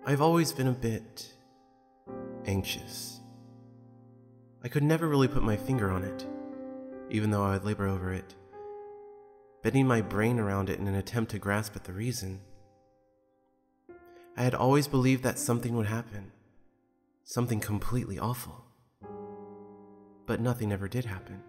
I've always been a bit anxious. I could never really put my finger on it, even though I would labor over it, bending my brain around it in an attempt to grasp at the reason. I had always believed that something would happen, something completely awful, but nothing ever did happen.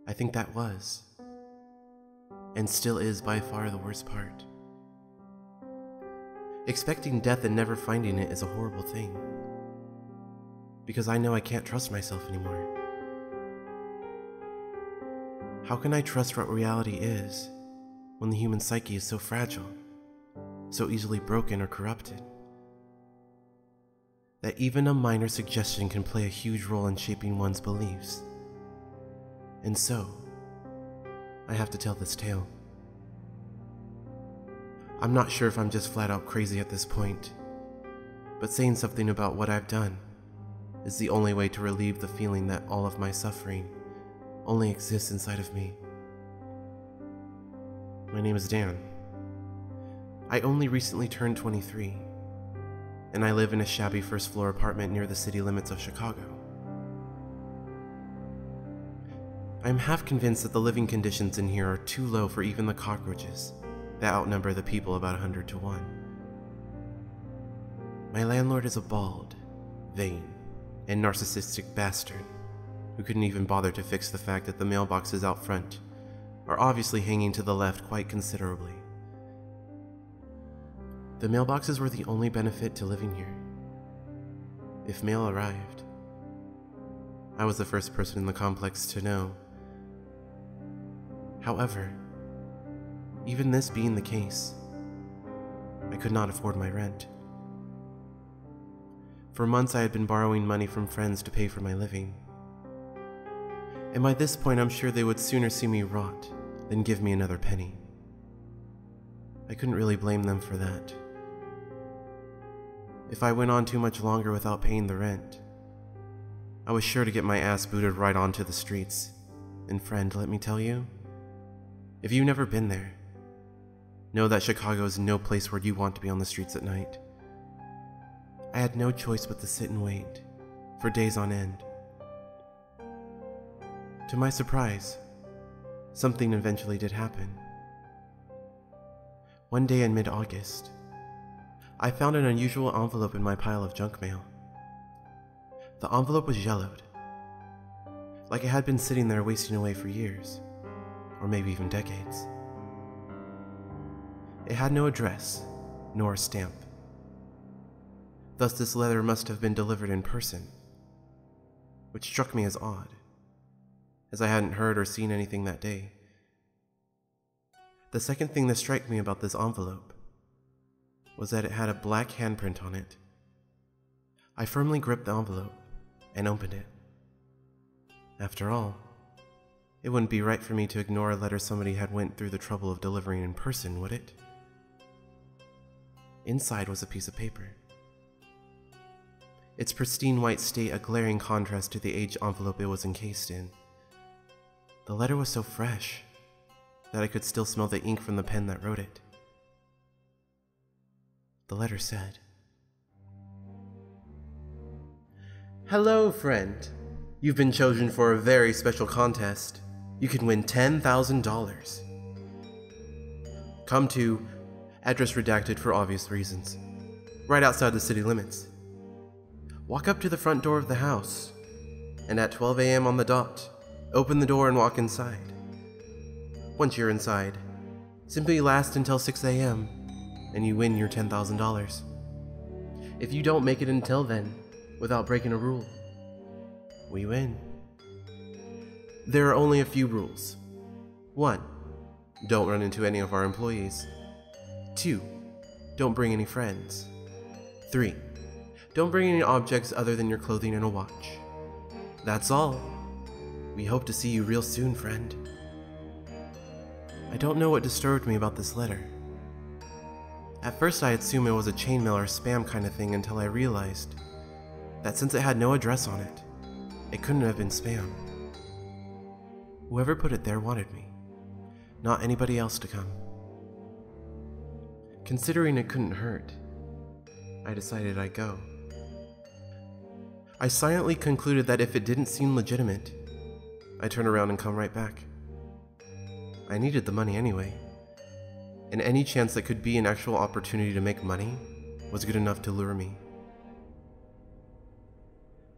I think that was, and still is by far the worst part. Expecting death and never finding it is a horrible thing, because I know I can't trust myself anymore. How can I trust what reality is when the human psyche is so fragile, so easily broken or corrupted, that even a minor suggestion can play a huge role in shaping one's beliefs? And so, I have to tell this tale. I'm not sure if I'm just flat out crazy at this point, but saying something about what I've done is the only way to relieve the feeling that all of my suffering only exists inside of me. My name is Dan. I only recently turned 23, and I live in a shabby first-floor apartment near the city limits of Chicago. I'm half convinced that the living conditions in here are too low for even the cockroaches that outnumber the people about 100 to 1. My landlord is a bald, vain, and narcissistic bastard who couldn't even bother to fix the fact that the mailboxes out front are obviously hanging to the left quite considerably. The mailboxes were the only benefit to living here. If mail arrived, I was the first person in the complex to know. However, even this being the case, I could not afford my rent. For months I had been borrowing money from friends to pay for my living. And by this point I'm sure they would sooner see me rot than give me another penny. I couldn't really blame them for that. If I went on too much longer without paying the rent, I was sure to get my ass booted right onto the streets. And friend, let me tell you, if you've never been there, know that Chicago is no place where you want to be on the streets at night. I had no choice but to sit and wait, for days on end. To my surprise, something eventually did happen. One day in mid-August, I found an unusual envelope in my pile of junk mail. The envelope was yellowed, like it had been sitting there wasting away for years, or maybe even decades. It had no address, nor a stamp. Thus this letter must have been delivered in person, which struck me as odd, as I hadn't heard or seen anything that day. The second thing that struck me about this envelope was that it had a black handprint on it. I firmly gripped the envelope and opened it. After all, it wouldn't be right for me to ignore a letter somebody had went through the trouble of delivering in person, would it? Inside was a piece of paper. Its pristine white state a glaring contrast to the aged envelope it was encased in. The letter was so fresh that I could still smell the ink from the pen that wrote it. The letter said, "Hello, friend. You've been chosen for a very special contest. You can win $10,000. Come to, address redacted for obvious reasons, right outside the city limits. Walk up to the front door of the house, and at 12 a.m. on the dot, open the door and walk inside. Once you're inside, simply last until 6 a.m., and you win your $10,000. If you don't make it until then, without breaking a rule, we win. There are only a few rules. 1. Don't run into any of our employees. 2. Don't bring any friends. 3. Don't bring any objects other than your clothing and a watch. That's all. We hope to see you real soon, friend." I don't know what disturbed me about this letter. At first I assumed it was a chainmail or spam kind of thing until I realized that since it had no address on it, it couldn't have been spam. Whoever put it there wanted me, not anybody else to come. Considering it couldn't hurt, I decided I'd go. I silently concluded that if it didn't seem legitimate, I'd turn around and come right back. I needed the money anyway, and any chance that could be an actual opportunity to make money was good enough to lure me.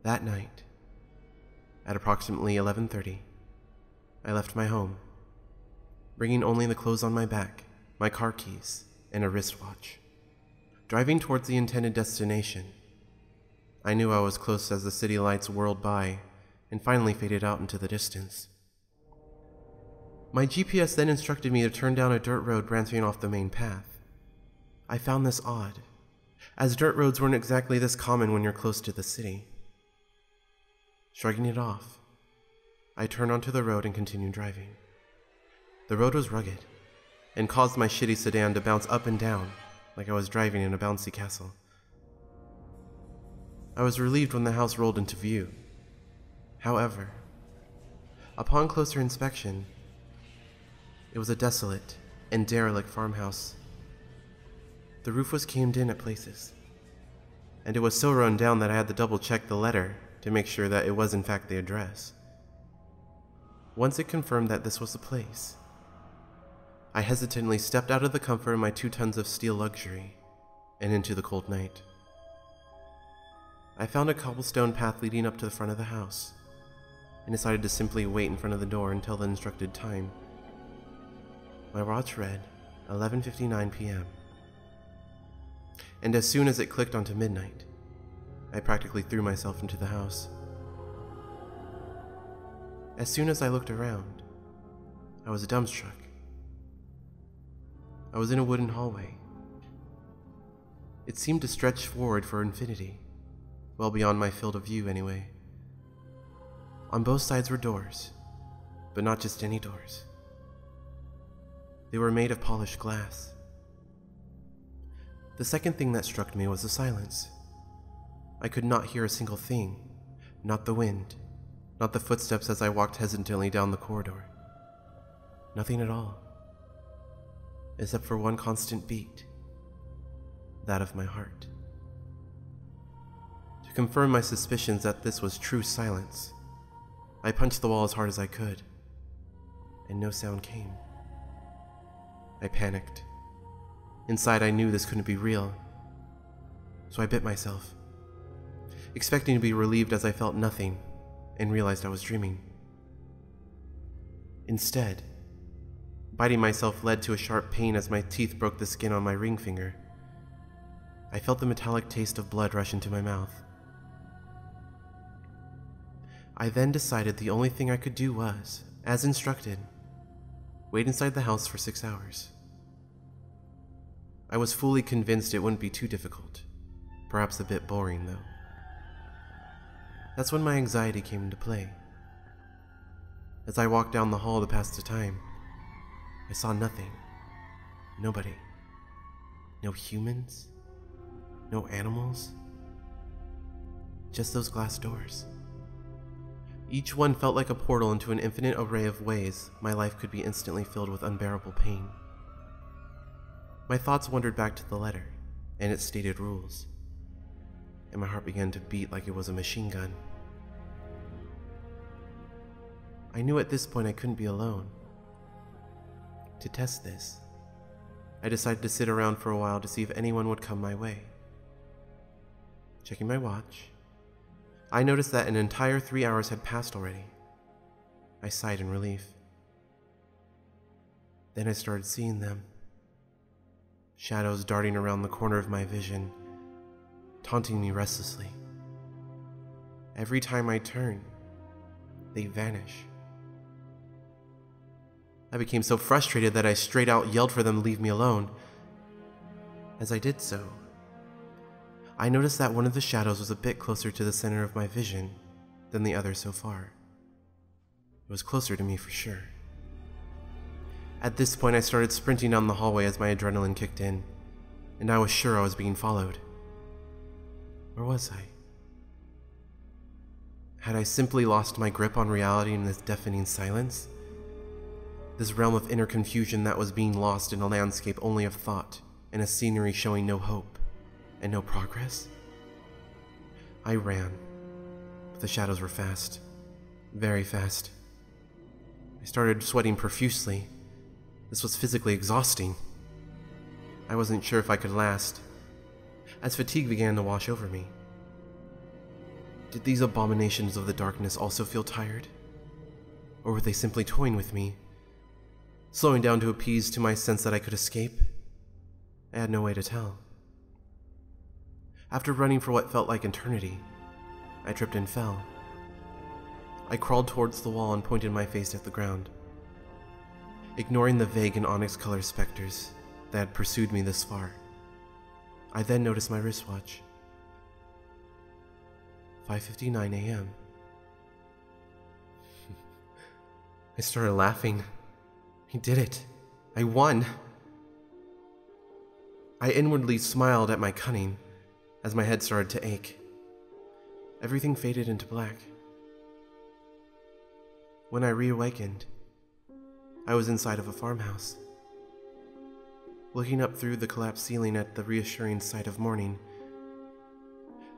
That night, at approximately 11:30, I left my home, bringing only the clothes on my back, my car keys, and a wristwatch. Driving towards the intended destination, I knew I was close as the city lights whirled by and finally faded out into the distance. My GPS then instructed me to turn down a dirt road branching off the main path. I found this odd, as dirt roads weren't exactly this common when you're close to the city. Shrugging it off, I turned onto the road and continued driving. The road was rugged and caused my shitty sedan to bounce up and down like I was driving in a bouncy castle. I was relieved when the house rolled into view. However, upon closer inspection, it was a desolate and derelict farmhouse. The roof was caved in at places, and it was so run down that I had to double check the letter to make sure that it was in fact the address. Once it confirmed that this was the place, I hesitantly stepped out of the comfort of my 2 tons of steel luxury and into the cold night. I found a cobblestone path leading up to the front of the house and decided to simply wait in front of the door until the instructed time. My watch read 11:59 p.m. and as soon as it clicked onto midnight, I practically threw myself into the house. As soon as I looked around, I was dumbstruck. I was in a wooden hallway. It seemed to stretch forward for infinity, well beyond my field of view anyway. On both sides were doors, but not just any doors. They were made of polished glass. The second thing that struck me was the silence. I could not hear a single thing, not the wind, not the footsteps as I walked hesitantly down the corridor. Nothing at all, except for one constant beat, that of my heart. To confirm my suspicions that this was true silence, I punched the wall as hard as I could, and no sound came. I panicked. Inside, I knew this couldn't be real, so I bit myself, expecting to be relieved as I felt nothing and realized I was dreaming. Instead, biting myself led to a sharp pain as my teeth broke the skin on my ring finger. I felt the metallic taste of blood rush into my mouth. I then decided the only thing I could do was, as instructed, wait inside the house for 6 hours. I was fully convinced it wouldn't be too difficult, perhaps a bit boring though. That's when my anxiety came into play. As I walked down the hall to pass the time, I saw nothing, nobody, no humans, no animals, just those glass doors. Each one felt like a portal into an infinite array of ways my life could be instantly filled with unbearable pain. My thoughts wandered back to the letter and its stated rules, and my heart began to beat like it was a machine gun. I knew at this point I couldn't be alone. To test this, I decided to sit around for a while to see if anyone would come my way. Checking my watch, I noticed that an entire 3 hours had passed already. I sighed in relief. Then I started seeing them. Shadows darting around the corner of my vision, taunting me restlessly. Every time I turn, they vanish. I became so frustrated that I straight out yelled for them to leave me alone. As I did so, I noticed that one of the shadows was a bit closer to the center of my vision than the other so far. It was closer to me for sure. At this point, I started sprinting down the hallway as my adrenaline kicked in, and I was sure I was being followed. Or was I? Had I simply lost my grip on reality in this deafening silence? This realm of inner confusion that was being lost in a landscape only of thought and a scenery showing no hope. and no progress? I ran, but the shadows were fast, very fast. I started sweating profusely. This was physically exhausting. I wasn't sure if I could last, as fatigue began to wash over me. Did these abominations of the darkness also feel tired? Or were they simply toying with me, slowing down to appease to my sense that I could escape? I had no way to tell. After running for what felt like eternity, I tripped and fell. I crawled towards the wall and pointed my face at the ground. Ignoring the vague and onyx-colored specters that had pursued me this far, I then noticed my wristwatch. 5:59 a.m. I started laughing. I did it. I won. I inwardly smiled at my cunning as my head started to ache. Everything faded into black. When I reawakened, I was inside of a farmhouse. Looking up through the collapsed ceiling at the reassuring sight of morning,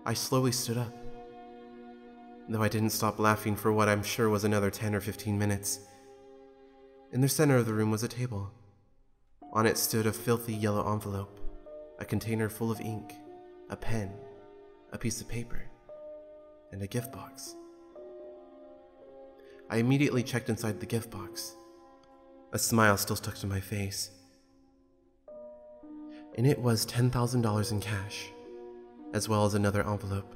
I slowly stood up, though I didn't stop laughing for what I'm sure was another 10 or 15 minutes. In the center of the room was a table. On it stood a filthy yellow envelope, a container full of ink, a pen, a piece of paper, and a gift box. I immediately checked inside the gift box. A smile still stuck to my face. In it was $10,000 in cash, as well as another envelope.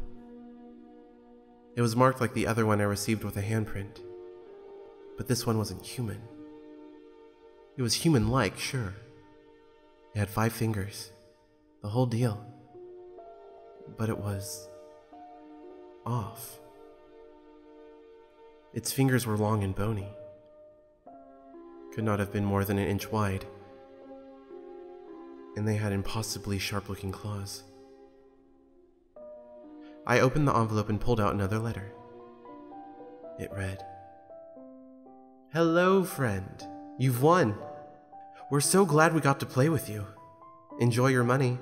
It was marked like the other one I received with a handprint, but this one wasn't human. It was human-like, sure. It had 5 fingers, the whole deal. But it was off. Its fingers were long and bony. Could not have been more than an inch wide, and they had impossibly sharp-looking claws. I opened the envelope and pulled out another letter. It read, "Hello, friend. You've won. We're so glad we got to play with you. Enjoy your money.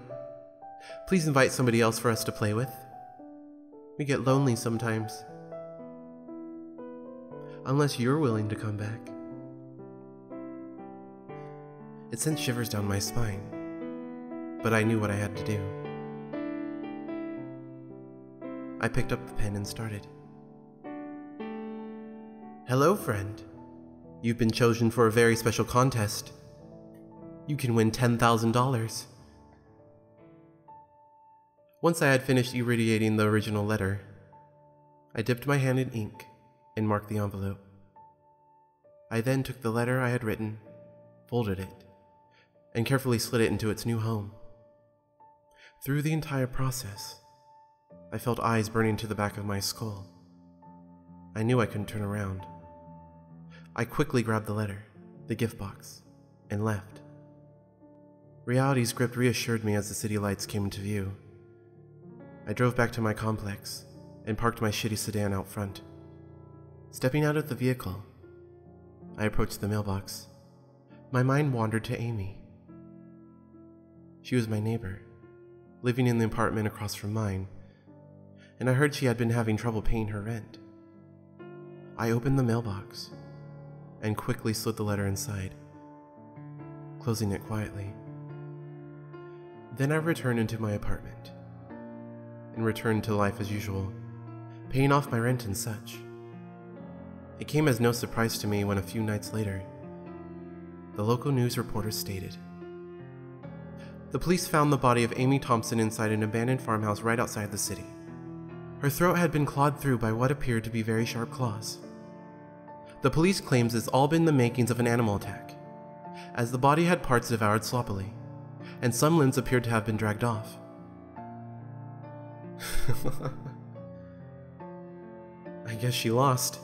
Please invite somebody else for us to play with. We get lonely sometimes. Unless you're willing to come back." It sent shivers down my spine, but I knew what I had to do. I picked up the pen and started. "Hello, friend. You've been chosen for a very special contest. You can win $10,000. Once I had finished irradiating the original letter, I dipped my hand in ink and marked the envelope. I then took the letter I had written, folded it, and carefully slid it into its new home. Through the entire process, I felt eyes burning to the back of my skull. I knew I couldn't turn around. I quickly grabbed the letter, the gift box, and left. Reality's grip reassured me as the city lights came into view. I drove back to my complex and parked my shitty sedan out front. Stepping out of the vehicle, I approached the mailbox. My mind wandered to Amy. She was my neighbor, living in the apartment across from mine, and I heard she had been having trouble paying her rent. I opened the mailbox and quickly slid the letter inside, closing it quietly. Then I returned into my apartment and returned to life as usual, paying off my rent and such. It came as no surprise to me when a few nights later, the local news reporter stated, "The police found the body of Amy Thompson inside an abandoned farmhouse right outside the city. Her throat had been clawed through by what appeared to be very sharp claws. The police claims it's all been the makings of an animal attack, as the body had parts devoured sloppily, and some limbs appeared to have been dragged off." I guess she lost.